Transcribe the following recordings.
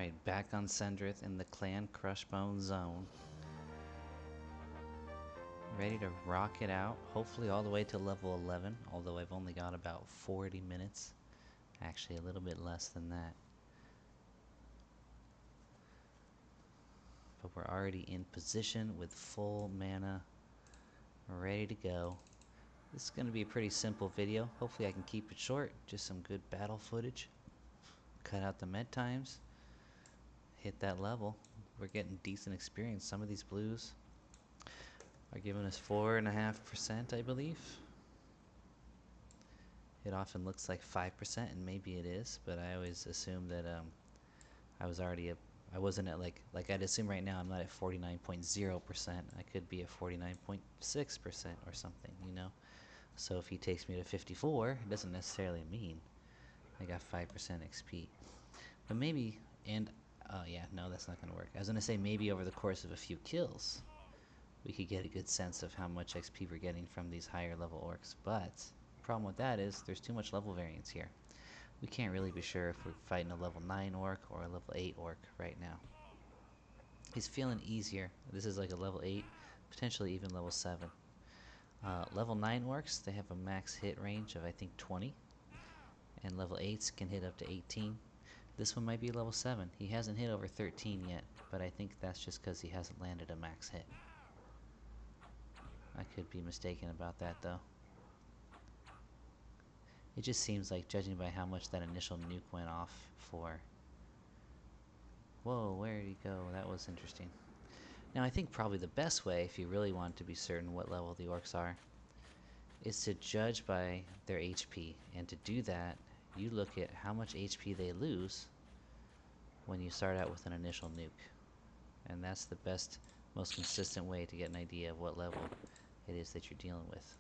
Alright, back on Sendrith in the clan Crushbone zone. Ready to rock it out, hopefully all the way to level 11, although I've only got about 40 minutes. Actually, a little bit less than that. But we're already in position with full mana, ready to go. This is going to be a pretty simple video. Hopefully I can keep it short, just some good battle footage. Cut out the med times. Hit that level. We're getting decent experience. Some of these blues are giving us 4.5%, I believe. It often looks like 5%, and maybe it is, but I always assume that I wasn't at like I'd assume right now I'm not at 49.0%. I could be at 49.6% or something, you know. So if he takes me to 54, it doesn't necessarily mean I got 5% XP. But maybe, and yeah, no, that's not gonna work. I was gonna say maybe over the course of a few kills, we could get a good sense of how much XP we're getting from these higher level orcs. But the problem with that is there's too much level variance here. We can't really be sure if we're fighting a level 9 orc or a level 8 orc right now. He's feeling easier. This is like a level 8, potentially even level 7. Level 9 orcs, they have a max hit range of I think 20. And level 8s can hit up to 18. This one might be level 7. He hasn't hit over 13 yet, but I think that's just because he hasn't landed a max hit. I could be mistaken about that though. It just seems like, judging by how much that initial nuke went off for... Whoa, where did he go? That was interesting. Now I think probably the best way, if you really want to be certain what level the orcs are, is to judge by their HP. And to do that, you look at how much HP they lose when you start out with an initial nuke. And that's the best, most consistent way to get an idea of what level it is that you're dealing with.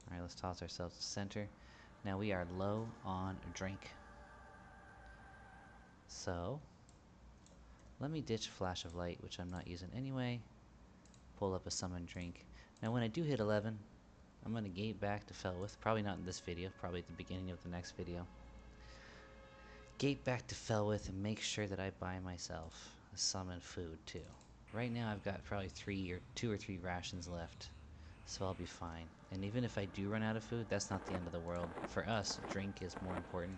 Alright, let's toss ourselves to center. Now we are low on drink. So, let me ditch Flash of Light, which I'm not using anyway. Pull up a summon drink. Now when I do hit 11, I'm going to gate back to Felwith. Probably not in this video, probably at the beginning of the next video. Gate back to Felwith and make sure that I buy myself a summon food too. Right now I've got probably 2 or 3 rations left, so I'll be fine. And even if I do run out of food, that's not the end of the world. For us, drink is more important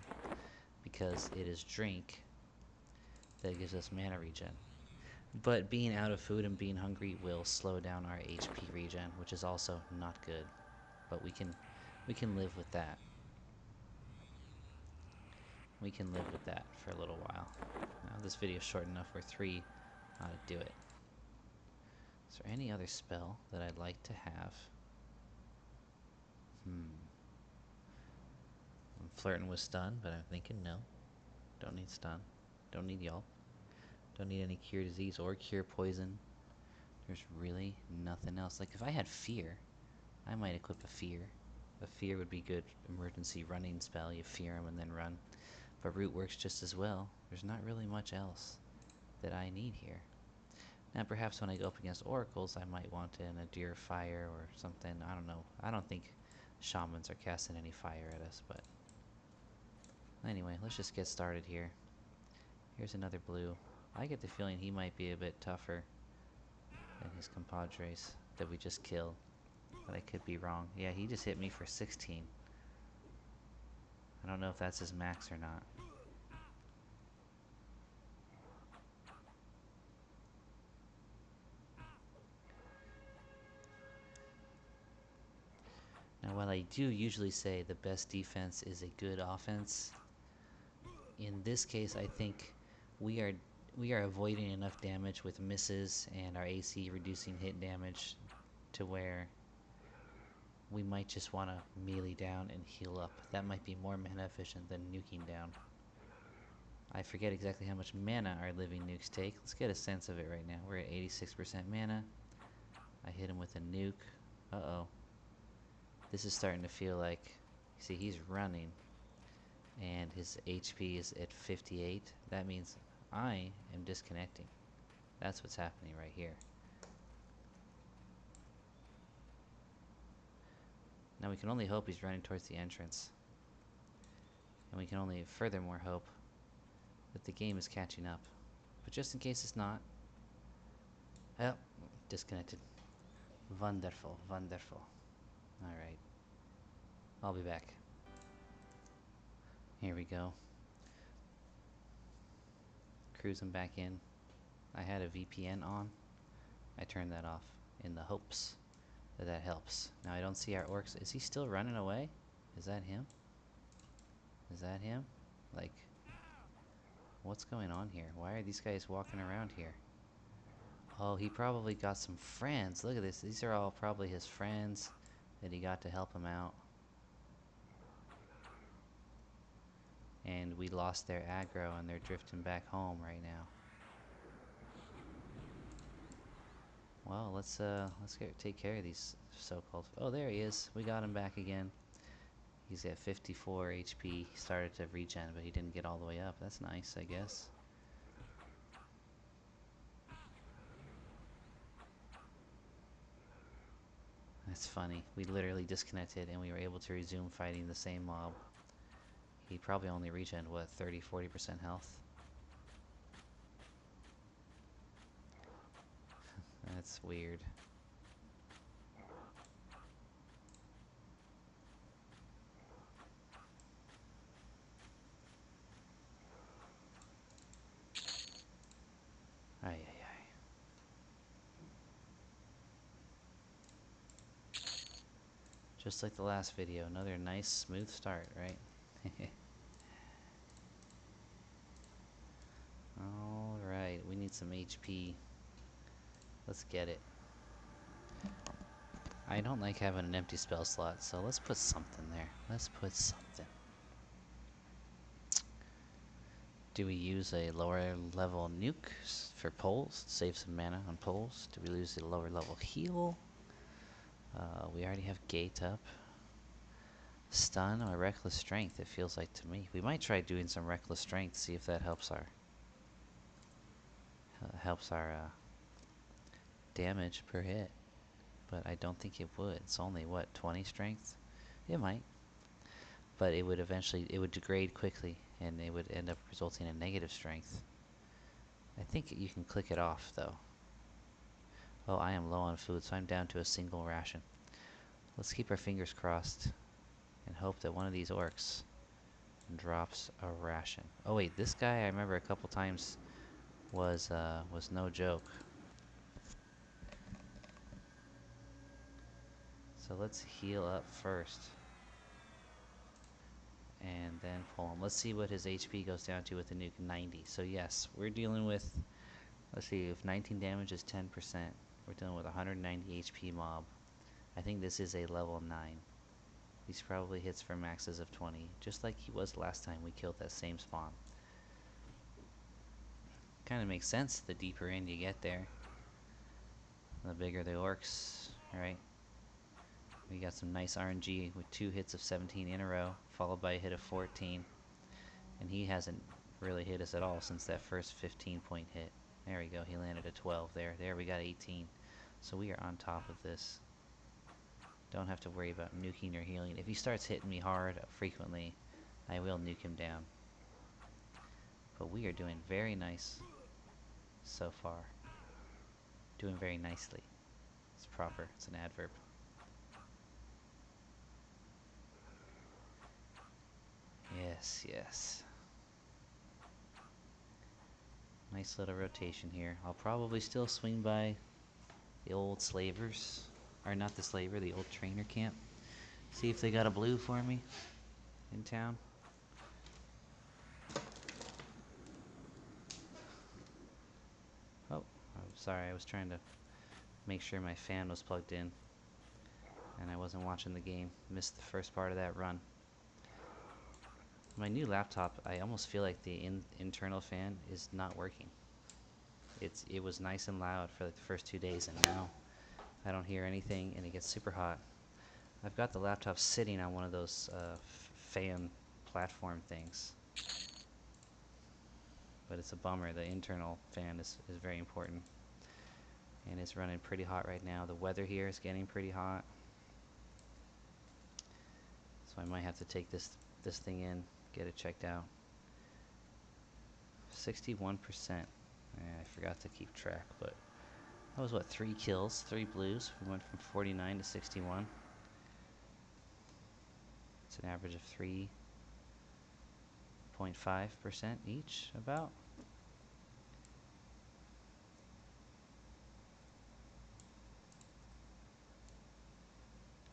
because it is drink that gives us mana regen. But being out of food and being hungry will slow down our HP regen, which is also not good. But we can live with that. We can live with that for a little while. Now this video is short enough where 3 ought to do it. Is there any other spell that I'd like to have? I'm flirting with stun, but I'm thinking no. Don't need stun. Don't need y'all. Don't need any cure disease or cure poison. There's really nothing else. Like if I had fear, I might equip a fear. A fear would be good emergency running spell. You fear him and then run. But root works just as well. There's not really much else that I need here. Now perhaps when I go up against oracles, I might want in a deer fire or something. I don't know. I don't think shamans are casting any fire at us, but anyway, let's just get started here. Here's another blue. I get the feeling he might be a bit tougher than his compadres that we just killed, but I could be wrong. Yeah, he just hit me for 16. I don't know if that's his max or not. Now while I do usually say the best defense is a good offense, in this case I think we are avoiding enough damage with misses and our AC reducing hit damage to where we might just want to melee down and heal up. That might be more mana efficient than nuking down. I forget exactly how much mana our living nukes take. Let's get a sense of it right now. We're at 86% mana. I hit him with a nuke. Uh-oh. This is starting to feel like, see, he's running and his HP is at 58. That means I am disconnecting. That's what's happening right here. Now we can only hope he's running towards the entrance. And we can only furthermore hope But the game is catching up. But just in case it's not... Oh, disconnected. Wonderful, wonderful. Alright. I'll be back. Here we go. Cruising back in. I had a VPN on. I turned that off in the hopes that that helps. Now I don't see our orcs. Is he still running away? Is that him? Is that him? Like, what's going on here? Why are these guys walking around here? Oh, he probably got some friends. Look at this. These are all probably his friends that he got to help him out. And we lost their aggro and they're drifting back home right now. Well, let's take care of these so-called... Oh, there he is. We got him back again. He's at 54 HP. He started to regen, but he didn't get all the way up. That's nice, I guess. That's funny. We literally disconnected and we were able to resume fighting the same mob. He probably only regened, what, 30-40% health? That's weird. Ay, ay, ay. Just like the last video, another nice smooth start, right? Alright, we need some HP. Let's get it. I don't like having an empty spell slot, so let's put something there. Let's put something. Do we use a lower level nuke for poles? Save some mana on poles? Do we use a lower level heal? We already have gate up. Stun or reckless strength, it feels like to me. We might try doing some reckless strength, see if that helps our damage per hit. But I don't think it would. It's only, what, 20 strength? It might. But it would eventually, it would degrade quickly, and it would end up resulting in negative strength. I think you can click it off, though. Oh, I am low on food, so I'm down to a single ration. Let's keep our fingers crossed and hope that one of these orcs drops a ration. Oh wait, this guy I remember a couple times was no joke. So let's heal up first. And then pull him. Let's see what his HP goes down to with the nuke. 90. So yes, we're dealing with, let's see, if 19 damage is 10%, we're dealing with 190 HP mob. I think this is a level 9. He's probably hits for maxes of 20, just like he was last time we killed that same spawn. Kind of makes sense the deeper in you get there, the bigger the orcs, right? We got some nice RNG with 2 hits of 17 in a row, followed by a hit of 14. And he hasn't really hit us at all since that first 15-point hit. There we go, he landed a 12 there. There, we got 18. So we are on top of this. Don't have to worry about nuking or healing. If he starts hitting me hard frequently, I will nuke him down. But we are doing very nice so far. Doing very nicely. It's proper, it's an adverb. Yes, yes. Nice little rotation here. I'll probably still swing by the old slavers. Or not the slaver, the old trainer camp. See if they got a blue for me in town. Oh, I'm sorry, I was trying to make sure my fan was plugged in. And I wasn't watching the game. Missed the first part of that run. My new laptop, I almost feel like the internal fan is not working. It was nice and loud for like the first 2 days, and now I don't hear anything, and it gets super hot. I've got the laptop sitting on one of those fan platform things, but it's a bummer. The internal fan is very important, and it's running pretty hot right now. The weather here is getting pretty hot, so I might have to take this thing in, get it checked out. 61%. I forgot to keep track, but that was what, 3 kills, 3 blues. We went from 49 to 61. It's an average of 3.5% each, about.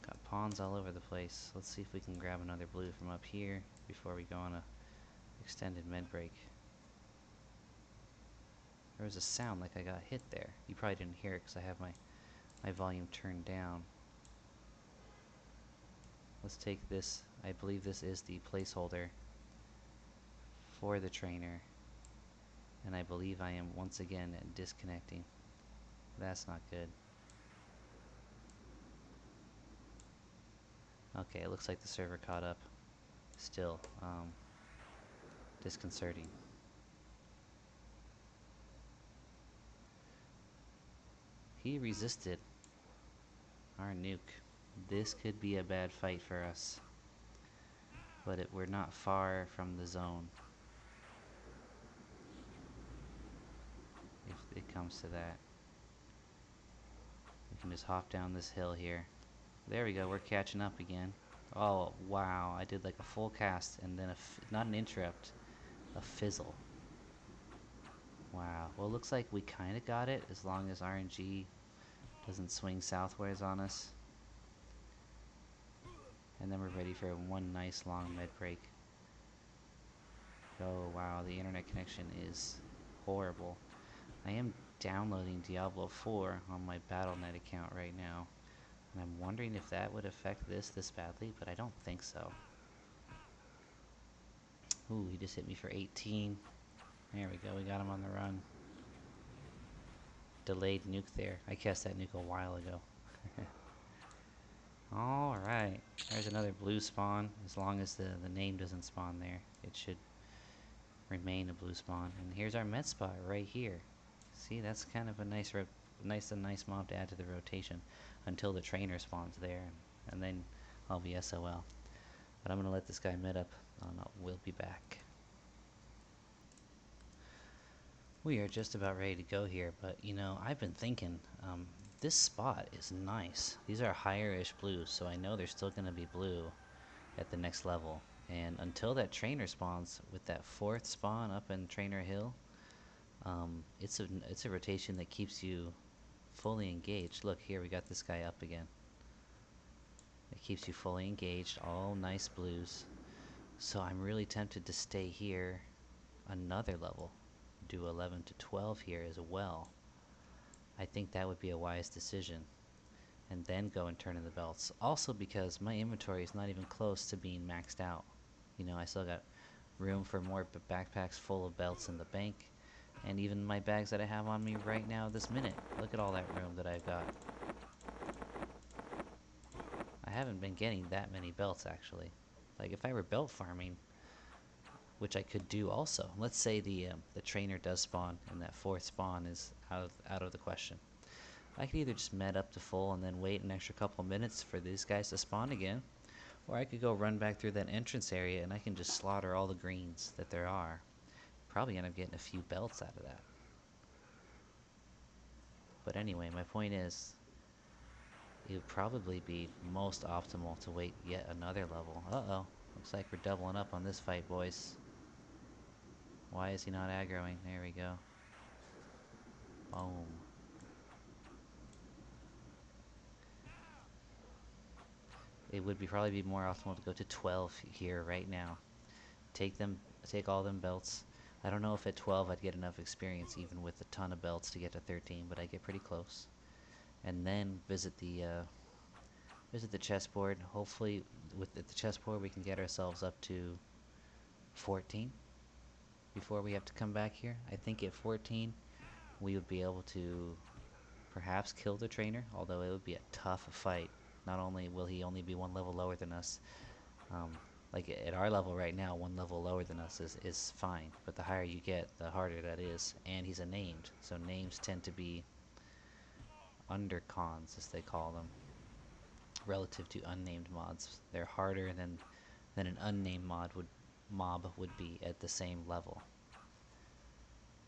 Got pawns all over the place. Let's see if we can grab another blue from up here before we go on a extended med break. There was a sound like I got hit there. You probably didn't hear it because I have my volume turned down. Let's take this. I believe this is the placeholder for the trainer. And I believe I am once again disconnecting. That's not good. Okay, it looks like the server caught up. Still, disconcerting. He resisted our nuke. This could be a bad fight for us. But we're not far from the zone. If it comes to that. We can just hop down this hill here. There we go, we're catching up again. Oh, wow, I did like a full cast and then not an interrupt, a fizzle. Wow, well, it looks like we kind of got it as long as RNG doesn't swing southwards on us. And then we're ready for one nice long med break. Oh, wow, the internet connection is horrible. I am downloading Diablo 4 on my Battle.net account right now. And I'm wondering if that would affect this badly, but I don't think so. Ooh, he just hit me for 18. There we go, we got him on the run. Delayed nuke there. I cast that nuke a while ago. Alright, there's another blue spawn. As long as the name doesn't spawn there, it should remain a blue spawn. And here's our med spot right here. See, that's kind of a nice mob to add to the rotation until the trainer spawns there, and then I'll be SOL. But I'm gonna let this guy med up. We'll be back. We are just about ready to go here, but you know, I've been thinking, this spot is nice. These are higher-ish blues, so I know they're still gonna be blue at the next level. And until that trainer spawns with that 4th spawn up in Trainer Hill, it's a rotation that keeps you fully engaged. Look here, we got this guy up again. It keeps you fully engaged, all nice blues. So I'm really tempted to stay here another level, do 11 to 12 here as well. I think that would be a wise decision, and then go and turn in the belts. Also because my inventory is not even close to being maxed out. You know, I still got room for more backpacks full of belts in the bank, and even my bags that I have on me right now this minute. Look at all that room that I've got. I haven't been getting that many belts actually. Like if I were belt farming, which I could do also. Let's say the trainer does spawn and that 4th spawn is out of the question. I could either just med up to full and then wait an extra couple minutes for these guys to spawn again, or I could go run back through that entrance area and I can just slaughter all the greens that there are. Probably end up getting a few belts out of that. But anyway, my point is, it would probably be most optimal to wait yet another level. Uh-oh. Looks like we're doubling up on this fight, boys. Why is he not aggroing? There we go. Boom. It would probably be more optimal to go to 12 here right now. Take all them belts. I don't know if at 12 I'd get enough experience even with a ton of belts to get to 13, but I get pretty close. And then visit the chessboard. Hopefully with the chessboard we can get ourselves up to 14 before we have to come back here. I think at 14 we would be able to perhaps kill the trainer, although it would be a tough fight. Not only will he only be 1 level lower than us, like at our level right now, 1 level lower than us is fine, but the higher you get, the harder that is. And he's a named, so names tend to be undercons, as they call them, relative to unnamed mods. They're harder than an unnamed mob would be at the same level.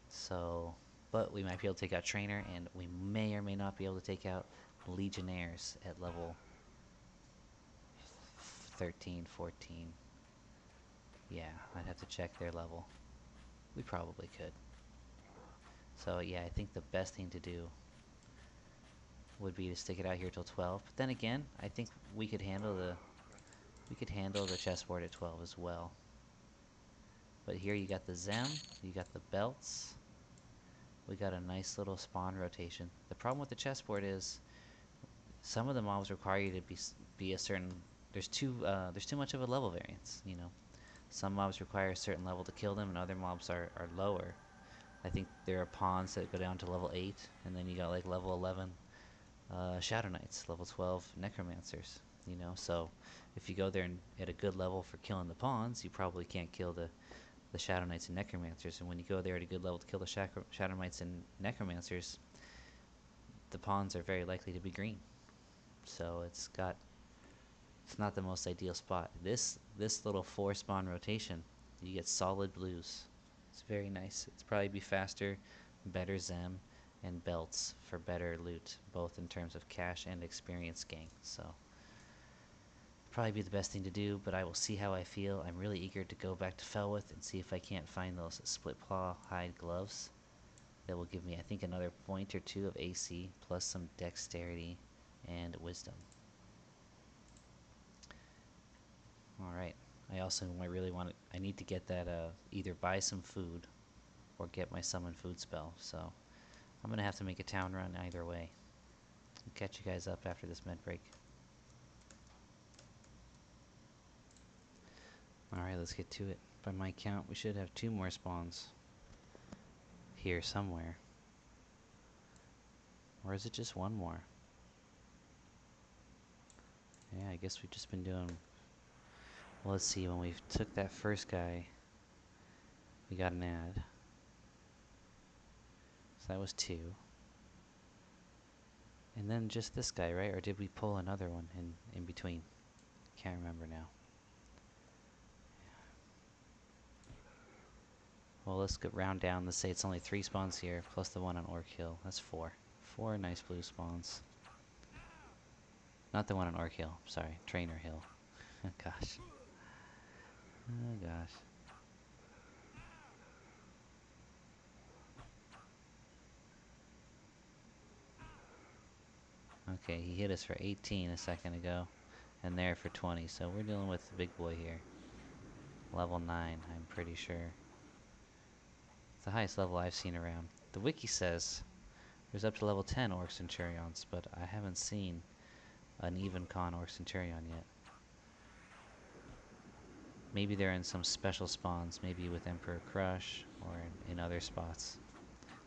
So, but we might be able to take out Trainer, and we may or may not be able to take out Legionnaires at level 13, 14. Yeah, I'd have to check their level. We probably could. So yeah, I think the best thing to do would be to stick it out here till 12. But then again, I think we could handle the chessboard at 12 as well. But here you got the Zem, you got the belts. We got a nice little spawn rotation. The problem with the chessboard is some of the mobs require you to be a certain. There's too much of a level variance. You know, some mobs require a certain level to kill them, and other mobs are lower. I think there are pawns that go down to level 8, and then you got like level 11 Shadow Knights, level 12 Necromancers. You know, so if you go there and at a good level for killing the pawns, you probably can't kill the Shadow Knights and Necromancers. And when you go there at a good level to kill the Shadow Knights and Necromancers, the pawns are very likely to be green. So it's not the most ideal spot. This little 4 spawn rotation, you get solid blues. It's very nice. It's probably be faster, better Zem, and belts for better loot, both in terms of cash and experience gain. So probably be the best thing to do, but I will see how I feel. I'm really eager to go back to Felwith and see if I can't find those split claw hide gloves that will give me, I think, another point or 2 of AC plus some dexterity and wisdom. Alright, I also really want to, I need to get that, either buy some food or get my summon food spell, so I'm going to have to make a town run either way. I'll catch you guys up after this med break. Alright, let's get to it. By my count, we should have 2 more spawns here somewhere. Or is it just 1 more? Yeah, I guess we've just been doing... Well, let's see, when we took that first guy, we got an ad. So that was 2. And then just this guy, right? Or did we pull another one in between? Can't remember now. Well, let's go round down. Let's say it's only 3 spawns here, plus the one on Orc Hill. That's 4. 4 nice blue spawns. Not the one on Orc Hill. Sorry, Trainer Hill. Gosh. Oh, gosh. Okay, he hit us for 18 a second ago, and there for 20, so we're dealing with the big boy here. Level 9, I'm pretty sure. It's the highest level I've seen around. The wiki says there's up to level 10 Orc Centurions, but I haven't seen an even con Orc Centurion yet. Maybe they're in some special spawns, maybe with Emperor Crush, or in other spots.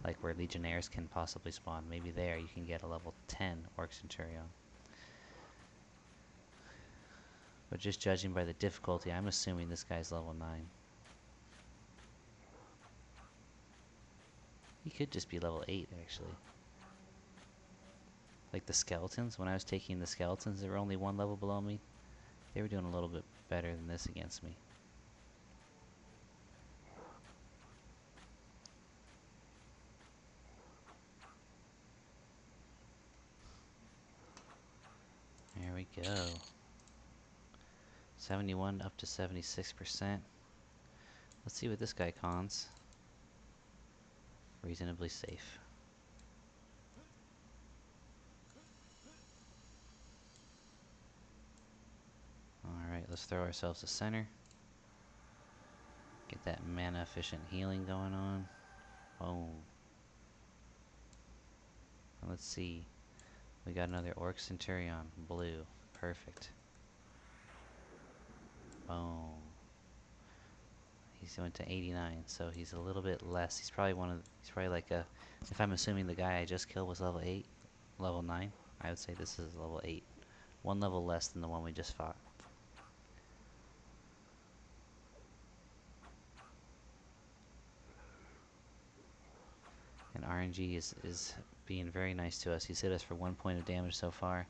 Like where Legionnaires can possibly spawn. Maybe there you can get a level 10 Orc Centurion. But just judging by the difficulty, I'm assuming this guy's level 9. He could just be level 8, actually. Like the skeletons, when I was taking the skeletons that were only 1 level below me, they were doing a little bit better than this against me. There we go. 71 up to 76%. Let's see what this guy cons. Reasonably safe. Alright, let's throw ourselves to center. Get that mana efficient healing going on. Boom. Let's see. We got another Orc Centurion. Blue. Perfect. Boom. He's went to 89, so he's a little bit less. He's probably like a, if I'm assuming the guy I just killed was level 8, level 9, I would say this is level 8. 1 level less than the one we just fought. And RNG is being very nice to us. He's hit us for 1 point of damage so far.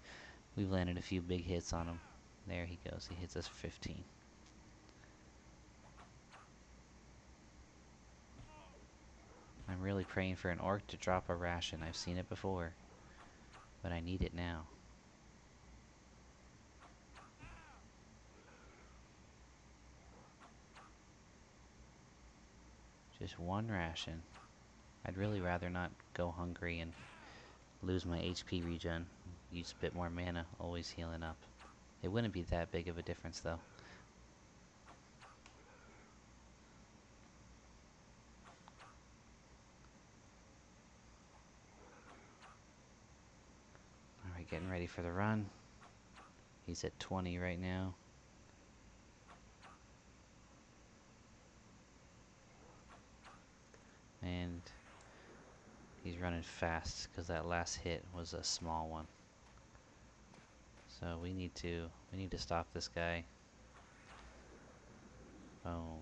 We've landed a few big hits on him. There he goes. He hits us for 15. I'm really praying for an orc to drop a ration. I've seen it before, but I need it now. Just one ration. I'd really rather not go hungry and lose my HP regen. Use a bit more mana, always healing up. It wouldn't be that big of a difference though. Alright, getting ready for the run. He's at 20 right now. And he's running fast because that last hit was a small one. So we need to stop this guy. Boom.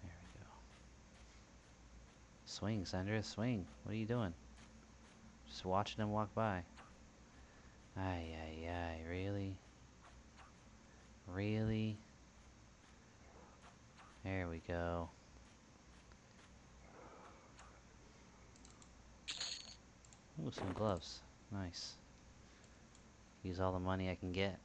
There we go. Swing, Sendrith, swing. What are you doing? Just watching him walk by. Ay, ay, ay, really? Really? There we go. Ooh, some gloves. Nice. Use all the money I can get.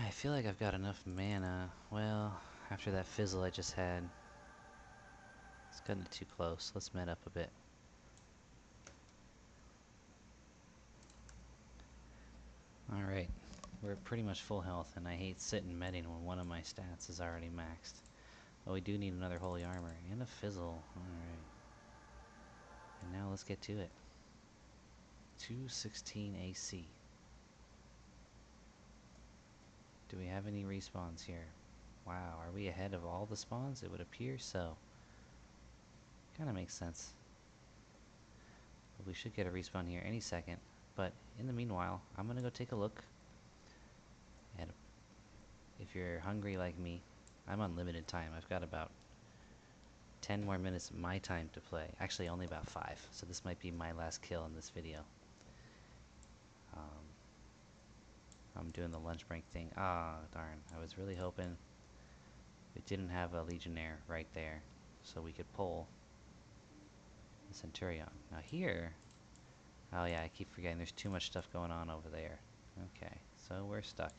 I feel like I've got enough mana. Well, after that fizzle I just had. It's gotten too close. Let's med up a bit. Alright. We're pretty much full health, and I hate sitting medding when one of my stats is already maxed. But we do need another holy armor and a fizzle. Alright. And now let's get to it. 216 AC. Do we have any respawns here? Wow, are we ahead of all the spawns? It would appear so. Kinda makes sense. But we should get a respawn here any second. But in the meanwhile, I'm gonna go take a look. And if you're hungry like me, I'm on limited time. I've got about 10 more minutes of my time to play. Actually, only about 5. So this might be my last kill in this video. I'm doing the lunch break thing. Ah, darn. I was really hoping we didn't have a Legionnaire right there, so we could pull the Centurion. Now here, oh yeah, I keep forgetting there's too much stuff going on over there. Okay, so we're stuck.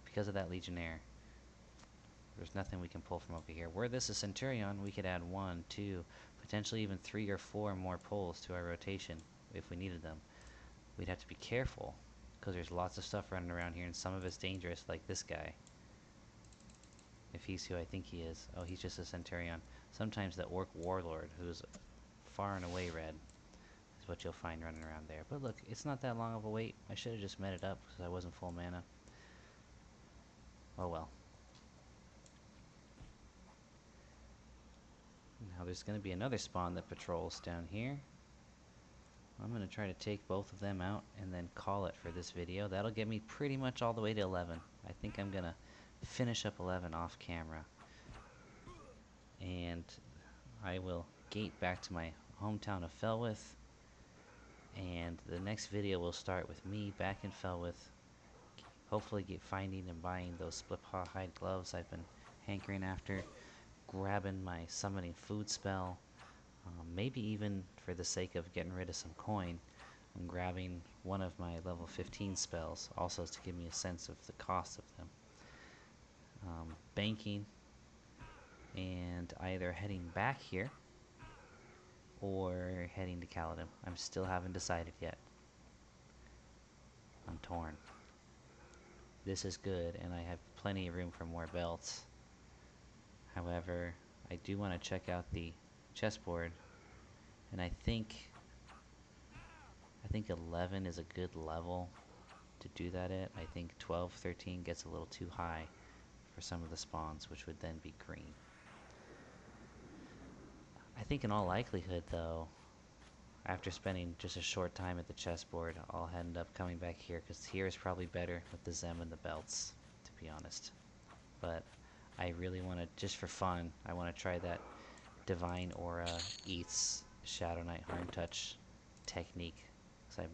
Because of that Legionnaire, there's nothing we can pull from over here. Were this a Centurion, we could add 1, 2, potentially even 3 or 4 more pulls to our rotation if we needed them. We'd have to be careful, because there's lots of stuff running around here, and some of it's dangerous, like this guy. If he's who I think he is. Oh, he's just a Centurion. Sometimes the Orc Warlord, who's far and away red, is what you'll find running around there. But look, it's not that long of a wait. I should have just met it up, because I wasn't full mana. Oh well. Now there's going to be another spawn that patrols down here. I'm going to try to take both of them out and then call it for this video. That'll get me pretty much all the way to 11. I think I'm going to finish up 11 off camera. And I will gate back to my hometown of Felwith. And the next video will start with me back in Felwith. Hopefully finding and buying those split paw hide gloves I've been hankering after. Grabbing my summoning food spell. Maybe even for the sake of getting rid of some coin, I'm grabbing one of my level 15 spells, also to give me a sense of the cost of them. Banking, and either heading back here, or heading to Caledon. I'm still haven't decided yet. I'm torn. This is good, and I have plenty of room for more belts. However, I do want to check out the chessboard. And I think 11 is a good level to do that at. I think 12, 13 gets a little too high for some of the spawns, which would then be green. I think in all likelihood, though, after spending just a short time at the chessboard, I'll end up coming back here, because here is probably better with the Zem and the belts, to be honest. But I really want to, just for fun, I want to try that Divine Aura eats Shadow Knight Harm Touch technique, because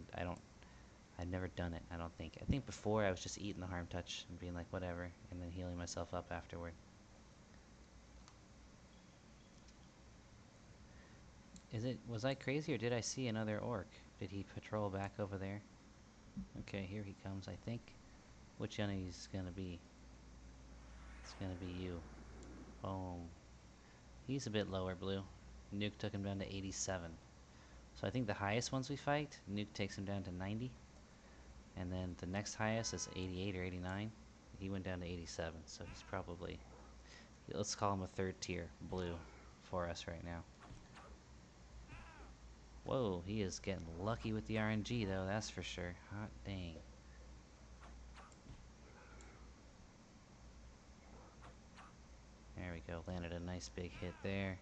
I I've never done it, I don't think. I think before I was just eating the harm touch and being like, whatever, and then healing myself up afterward. Was I crazy or did I see another orc? Did he patrol back over there? Okay, here he comes, I think. Which one is gonna be? It's gonna be you. Boom. He's a bit lower, blue. Nuke took him down to 87. So I think the highest ones we fight, Nuke takes him down to 90. And then the next highest is 88 or 89. He went down to 87, so he's probably... Let's call him a third tier blue for us right now. Whoa, he is getting lucky with the RNG though, that's for sure. Hot dang. There we go, landed a nice big hit there.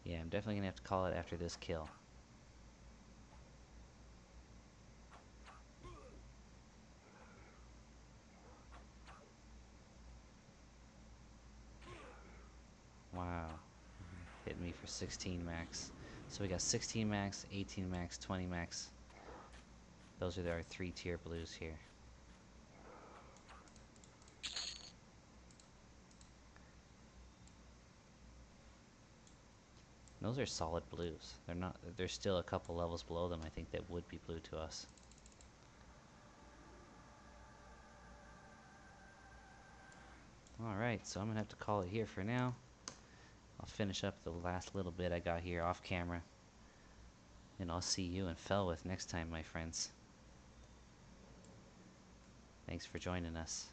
Yeah, I'm definitely gonna have to call it after this kill. Wow. Hit me for 16 max. So we got 16 max, 18 max, 20 max. Those are our 3-tier blues here. Those are solid blues. They're not. There's still a couple levels below them, I think, that would be blue to us. Alright, so I'm gonna have to call it here for now. I'll finish up the last little bit I got here off camera. And I'll see you in Felwith next time, my friends. Thanks for joining us.